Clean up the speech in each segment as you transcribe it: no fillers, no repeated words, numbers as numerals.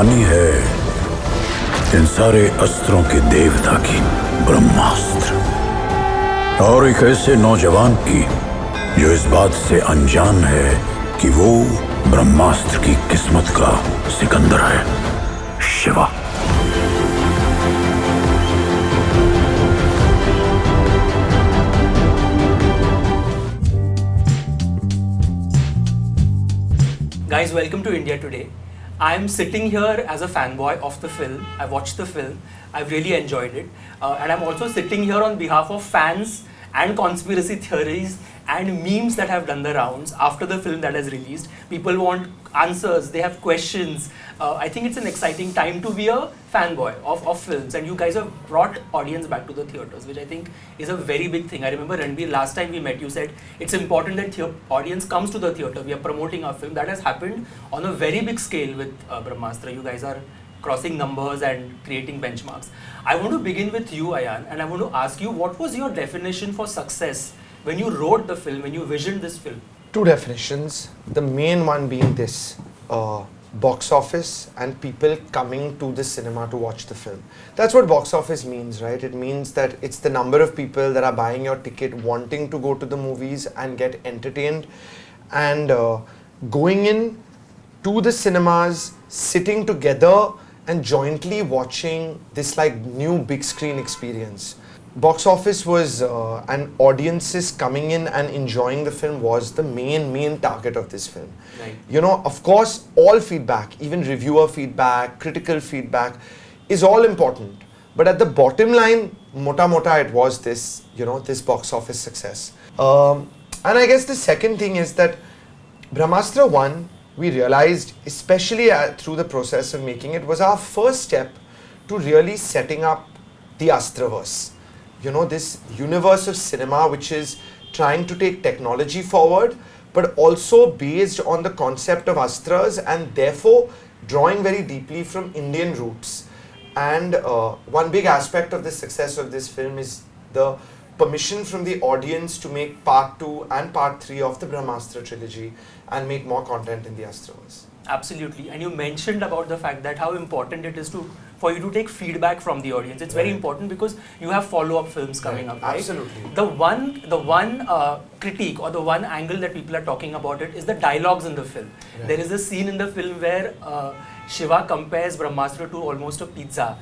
कहानी है इन सारे अस्त्रों के देवता की, ब्रह्मास्त्र, और एक ऐसे नौजवान की जो इस बात से अनजान है कि वो ब्रह्मास्त्र की किस्मत का सिकंदर है, Shiva. Guys, welcome to India Today. I'm sitting here as a fanboy of the film. I watched the film. I've really enjoyed it. And I'm also sitting here on behalf of fans and conspiracy theories and memes that have done the rounds after the film that has released. People want answers, they have questions. I think it's an exciting time to be a fanboy of films, and you guys have brought audience back to the theatres, which I think is a very big thing. I remember Ranbir, last time we met, you said it's important that audience comes to the theatre. We are promoting our film. That has happened on a very big scale with Brahmastra. You guys are crossing numbers and creating benchmarks. I want to begin with you, Ayan, and I want to ask you, what was your definition for success when you wrote the film, when you visioned this film? Two definitions. The main one being this, box office and people coming to the cinema to watch the film. That's what box office means, right? It means that it's the number of people that are buying your ticket, wanting to go to the movies and get entertained, and going in to the cinemas, sitting together and jointly watching this like new big screen experience. Box office was and audiences coming in and enjoying the film was the main target of this film. Right. You know, of course, all feedback, even reviewer feedback, critical feedback, is all important. But at the bottom line, mota it was this, you know, this box office success. And I guess the second thing is that Brahmastra 1, we realized, especially through the process of making it, was our first step to really setting up the Astraverse. You know, this universe of cinema which is trying to take technology forward, but also based on the concept of Astras and therefore drawing very deeply from Indian roots. And one big aspect of the success of this film is the permission from the audience to make part 2 and part 3 of the Brahmastra trilogy and make more content in the Astraverse. Absolutely. And you mentioned about the fact that how important it is for you to take feedback from the audience. It's very important because you have follow-up films coming up, right? Absolutely. The one critique or the one angle that people are talking about it is the dialogues in the film. Right. There is a scene in the film where Shiva compares Brahmastra to almost a pizza,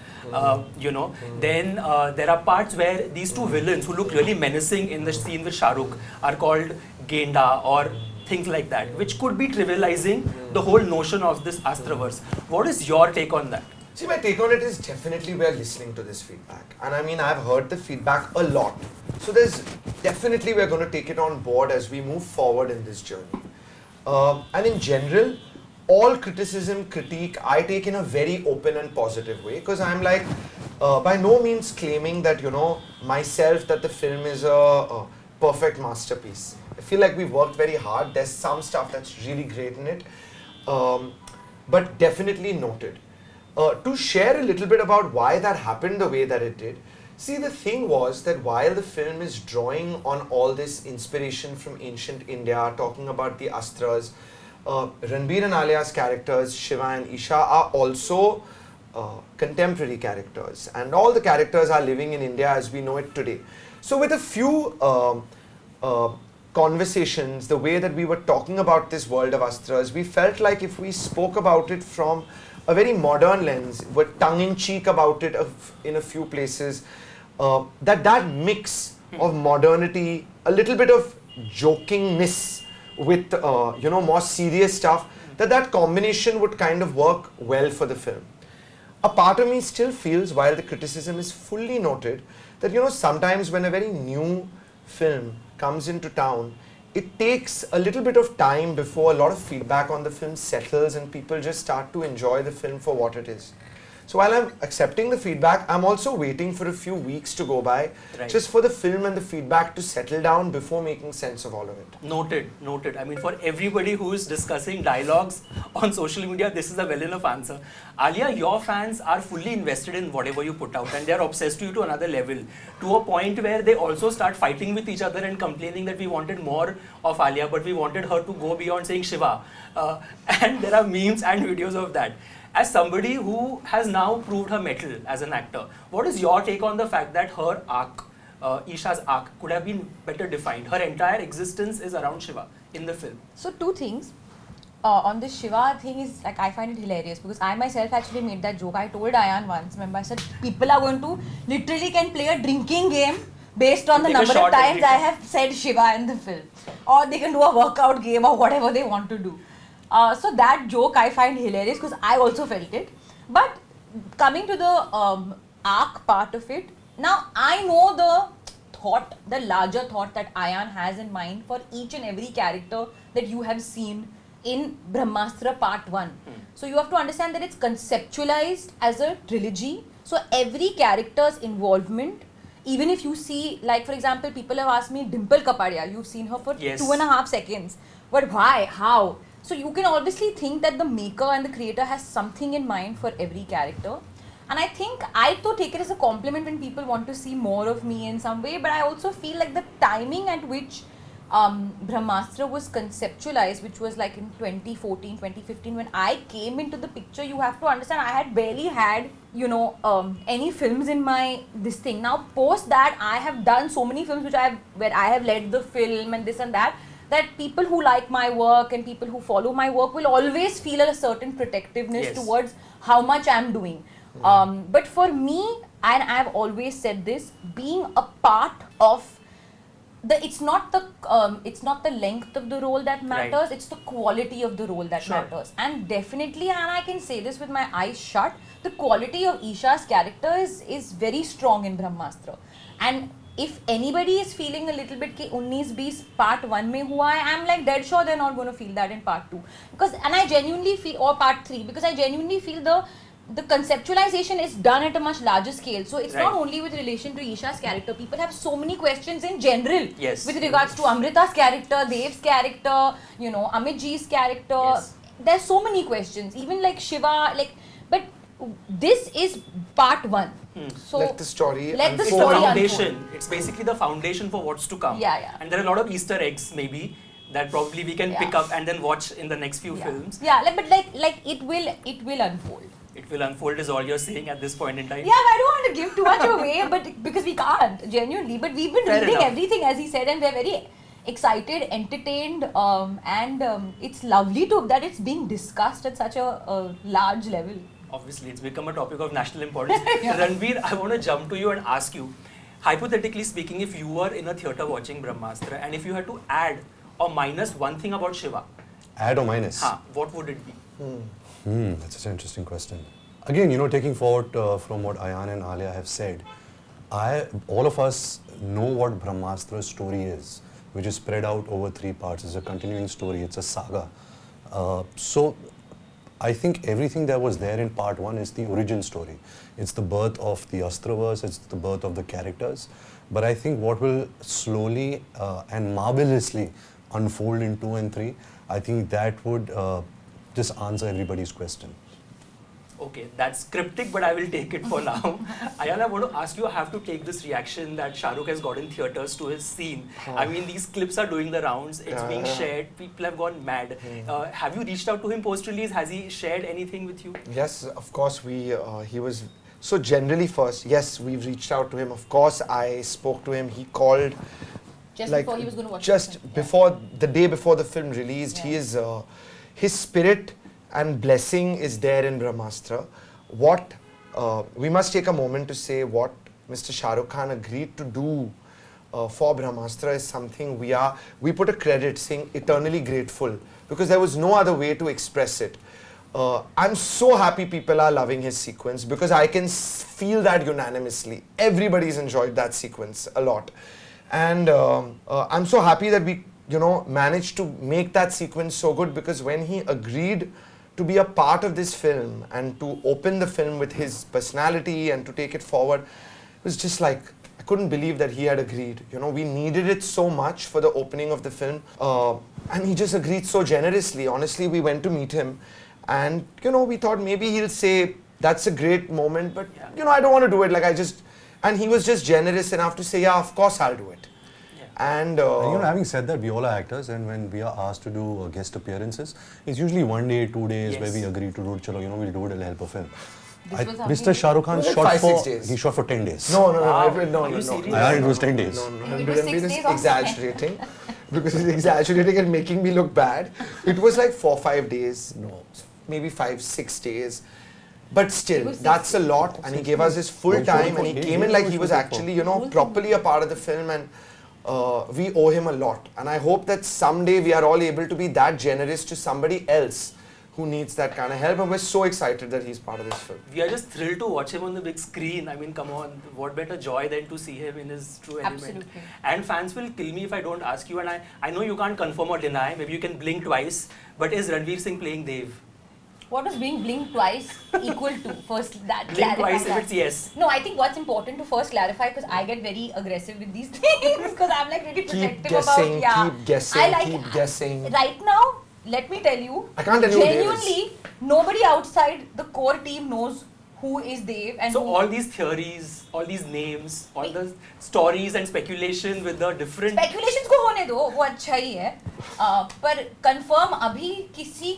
you know. Then there are parts where these two villains who look really menacing in the scene with Shah Rukh are called Genda or things like that, which could be trivializing the whole notion of this Astraverse. What is your take on that? See, my take on it is definitely we're listening to this feedback. And I mean, I've heard the feedback a lot. So there's definitely we're going to take it on board as we move forward in this journey. And in general, all criticism, critique, I take in a very open and positive way. Because I'm like, by no means claiming that, you know, myself, that the film is a perfect masterpiece. I feel like we've worked very hard. There's some stuff that's really great in it. But definitely noted. To share a little bit about why that happened the way that it did. See, the thing was that while the film is drawing on all this inspiration from ancient India, talking about the Astras, Ranbir and Alia's characters, Shiva and Isha, are also contemporary characters. And all the characters are living in India as we know it today. So with a few conversations, the way that we were talking about this world of Astras, we felt like if we spoke about it from a very modern lens, were tongue-in-cheek about it in a few places, that mix of modernity, a little bit of jokingness with you know, more serious stuff, that combination would kind of work well for the film. A part of me still feels, while the criticism is fully noted, that, you know, sometimes when a very new film comes into town, it takes a little bit of time before a lot of feedback on the film settles and people just start to enjoy the film for what it is. So while I'm accepting the feedback, I'm also waiting for a few weeks to go by, right, just for the film and the feedback to settle down before making sense of all of it. Noted, noted. I mean, for everybody who is discussing dialogues on social media, this is a well enough answer. Alia, your fans are fully invested in whatever you put out and they're obsessed with you to another level, to a point where they also start fighting with each other and complaining that we wanted more of Alia, but we wanted her to go beyond saying Shiva. And there are memes and videos of that. As somebody who has now proved her mettle as an actor, what is your take on the fact that her arc, Isha's arc, could have been better defined? Her entire existence is around Shiva in the film. So two things. On this Shiva thing is like I find it hilarious because I myself actually made that joke. I told Ayan once, remember I said people are going to literally can play a drinking game based on the number of times I have said Shiva in the film. Or they can do a workout game or whatever they want to do. So that joke I find hilarious because I also felt it. But coming to the arc part of it, now I know the larger thought that Ayan has in mind for each and every character that you have seen in Brahmastra Part 1. So you have to understand that it's conceptualized as a trilogy. So every character's involvement, even if you see, like for example, people have asked me Dimple Kapadia, you've seen her for 2.5 seconds. But why? How? So you can obviously think that the maker and the creator has something in mind for every character. And I think I too take it as a compliment when people want to see more of me in some way, but I also feel like the timing at which Brahmastra was conceptualized, which was like in 2014, 2015, when I came into the picture, you have to understand I had barely had, any films in my this thing. Now post that I have done so many films where I have led the film and this and that people who like my work and people who follow my work will always feel a certain protectiveness towards how much I'm doing. But for me, and I've always said this, being a part of it's not the length of the role that matters, it's the quality of the role that matters. And definitely, and I can say this with my eyes shut, the quality of Isha's character is very strong in Brahmastra. And if anybody is feeling a little bit ki 19-20 part 1 mein hua hai, I'm like dead sure they're not going to feel that in part 2. And I genuinely feel, or part 3, because I genuinely feel the conceptualization is done at a much larger scale. So it's not only with relation to Isha's character. People have so many questions in general with regards to Amrita's character, Dev's character, Amitji's character. There's so many questions. Even like Shiva, but this is part 1. So let the story unfold. It's basically the foundation for what's to come. And there are a lot of Easter eggs maybe that probably we can pick up and then watch in the next few films. But it will unfold. It will unfold is all you're saying at this point in time. Yeah, I don't want to give too much away, but because we can't, genuinely. But we've been reading everything, as he said, and we're very excited, entertained, and it's lovely that it's being discussed at such a large level. Obviously, it's become a topic of national importance. Ranveer, I want to jump to you and ask you, hypothetically speaking, if you were in a theatre watching Brahmastra, and if you had to add or minus one thing about Shiva. Add or minus? What would it be? That's such an interesting question. Again, taking forward from what Ayan and Alia have said, all of us know what Brahmastra's story is, which is spread out over 3 parts. It's a continuing story, it's a saga. So I think everything that was there in part 1 is the origin story. It's the birth of the Astraverse, it's the birth of the characters. But I think what will slowly and marvelously unfold in 2 and 3, I think that would just answer everybody's question. Okay, that's cryptic, but I will take it for now. Ayan, I want to ask you, I have to take this reaction that Shah Rukh has got in theatres to his scene. I mean, these clips are doing the rounds, it's being shared, people have gone mad. Have you reached out to him post-release? Has he shared anything with you? Yes, of course, he was... So generally first, yes, we've reached out to him. Of course, I spoke to him, he called... Just before he was going to watch the day before the film released, he is... his spirit and blessing is there in Brahmastra. We must take a moment to say what Mr. Shah Rukh Khan agreed to do for Brahmastra is something we put a credit saying eternally grateful, because there was no other way to express it. I'm so happy people are loving his sequence, because I can feel that unanimously. Everybody's enjoyed that sequence a lot. And I'm so happy that we managed to make that sequence so good, because when he agreed to be a part of this film and to open the film with his personality and to take it forward, it was just like, I couldn't believe that he had agreed. We needed it so much for the opening of the film, and he just agreed so generously. Honestly, we went to meet him and, we thought maybe he'll say, that's a great moment, but, I don't want to do it. And he was just generous enough to say, yeah, of course I'll do it. And And, you know, having said that, we all are actors, and when we are asked to do guest appearances, it's usually 1 day, 2 days Yes. where we agree to do it. Chalo, you know, we'll do it. It'll help a film. This was how Mr. we- Shah Rukh Khan It was like shot 5-6 for days. he shot for 10 days. no, Wow. no, Are you serious? I heard it was 10 days. No, It was 6 Ranbir is days or exaggerating because he's exaggerating and making me look bad. It was like 4-5 days, no, maybe 5-6 days. But still, It was that's a lot, and he gave us his full Don't time, shoot and he for- came in he like he shoot was for- actually, you know, properly a part of the film, and we owe him a lot. And I hope that someday we are all able to be that generous to somebody else who needs that kind of help, and we're so excited that he's part of this film. We are just thrilled to watch him on the big screen. I mean, come on, what better joy than to see him in his true element. Absolutely. And fans will kill me if I don't ask you, and I know you can't confirm or deny, maybe you can blink twice, but is Ranveer Singh playing Dev? What was being blinked twice equal to? First, that Blink clarify twice if that. it's yes. No, I think what's important to first clarify, because I get very aggressive with these things, because I'm like really Keep protective guessing, about, yeah. keep guessing, I like, keep guessing. Right now, let me tell you, I can't tell you who Dev is. genuinely, nobody outside the core team knows who is Dev and So who. all these theories, all these names, all the stories and speculation with the different... Speculations को होने दो, वो अच्छा ही है. पर confirm अभी किसी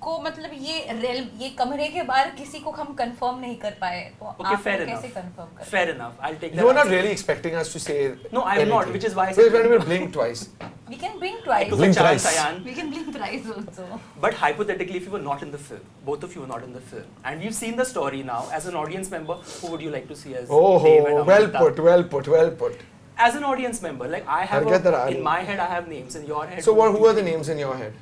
को मतलब ये कमरे के बाहर किसी को हम कंफर्म नहीं कर पाए, तो Okay, आप fair लोग enough. कैसे कंफर्म कर? Fair enough. I'll take that. You were not answer. really expecting us to say. No, I'm not, anything. which is why I So said- when we blink twice. We can blink I twice. took Blink a chance, twice. Ayan. We can blink thrice also. But hypothetically, if you were not in the film, both of you were not in the film, and we've seen the story now, as an audience member, who would you like to see as Oh, Dev and well Amrita? put, well put, well put. As an audience member, like I have, I'll get that, in my head, I have names, in your head. So would who you are the think? names in your head?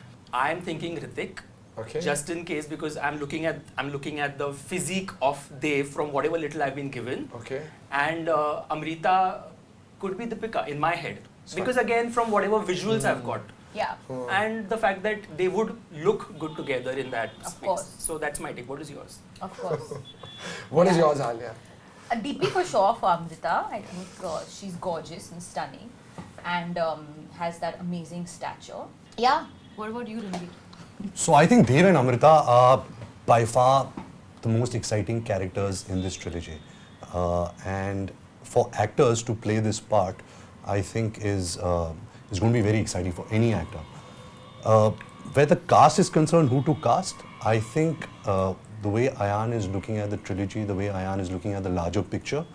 I'm thinking Hrithik. Okay. Just in case, because I'm looking at the physique of Dev from whatever little I've been given, Okay. and Amrita could be Deepika in my head, Fine. because again from whatever visuals I've got, Yeah, and the fact that they would look good together in that Of space. course. So that's my take. What is yours? of course. What is Yeah. yours, Alia? DP for sure for Amrita. I think she's gorgeous and stunning, and has that amazing stature. Yeah. What about you, Ranveer? So I think Dev and Amrita are by far the most exciting characters in this trilogy. And for actors to play this part, I think is going to be very exciting for any actor. Where the cast is concerned, who to cast, I think the way Ayan is looking at the trilogy, the way Ayan is looking at the larger picture,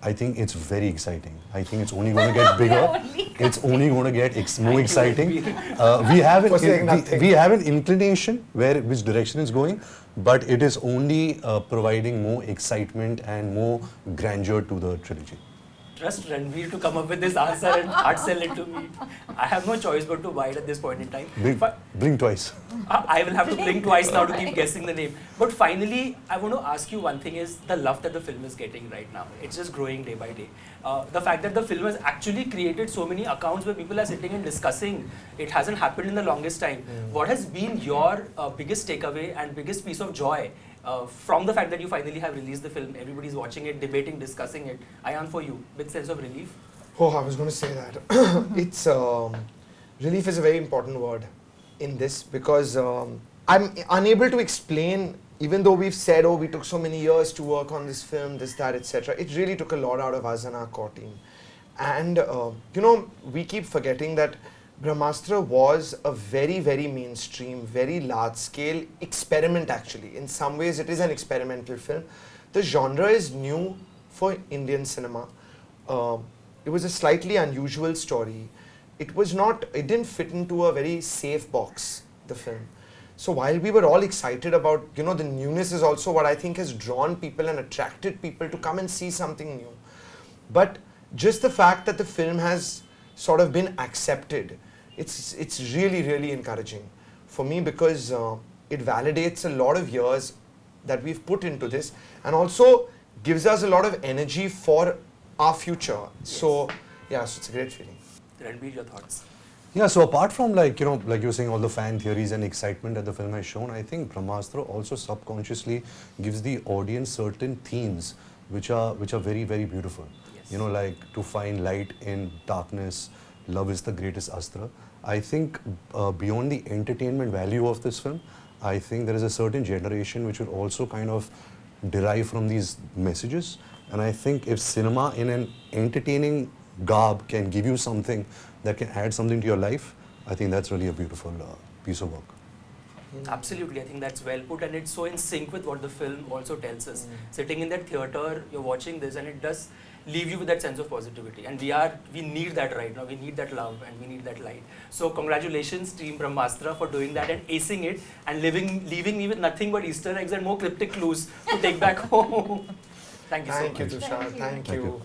I think it's very exciting. I think it's only going to get bigger. It's only going to get more exciting. For saying nothing. We have an inclination which direction it's going, but it is only providing more excitement and more grandeur to the trilogy. Trust Ranveer to come up with this answer and hard sell it to me. I have no choice but to buy it at this point in time. Blink twice. I will have to blink twice now to keep guessing the name. But finally, I want to ask you one thing: is the love that the film is getting right now? It's just growing day by day. The fact that the film has actually created so many accounts where people are sitting and discussing. It hasn't happened in the longest time. What has been your biggest takeaway and biggest piece of joy from the fact that you finally have released the film? Everybody's watching it, debating, discussing it. Ayan, for you, big sense of relief? Oh, I was going to say that. It's relief is a very important word in this, because I'm unable to explain, even though we've said, oh, we took so many years to work on this film, this, that, etc. It really took a lot out of us and our core team. And, you know, we keep forgetting that Brahmastra was a very, very mainstream, very large-scale experiment actually. In some ways, it is an experimental film. The genre is new for Indian cinema. It was a slightly unusual story. It didn't fit into a very safe box, the film. So while we were all excited about, you know, the newness is also what I think has drawn people and attracted people to come and see something new. But just the fact that the film has sort of been accepted, it's really, really encouraging for me, because it validates a lot of years that we've put into this, and also gives us a lot of energy for our future. So, yeah, so it's a great feeling. Ranveer, your thoughts? Yeah, so apart from like you were saying, all the fan theories and excitement that the film has shown, I think Brahmastra also subconsciously gives the audience certain themes which are very, very beautiful. Yes. You know, like to find light in darkness, love is the greatest astra. I think beyond the entertainment value of this film, I think there is a certain generation which will also kind of derive from these messages. And I think if cinema in an entertaining garb can give you something that can add something to your life, I think that's really a beautiful piece of work. Absolutely, I think that's well put, and it's so in sync with what the film also tells us. Sitting in that theater, you're watching this, and it does leave you with that sense of positivity. And we need that right now. We need that love, and we need that light. So congratulations, Team Brahmastra, for doing that and acing it, and leaving me with nothing but Easter eggs and more cryptic clues to take back home. Thank you so much. Thank you, Tushar. Thank you.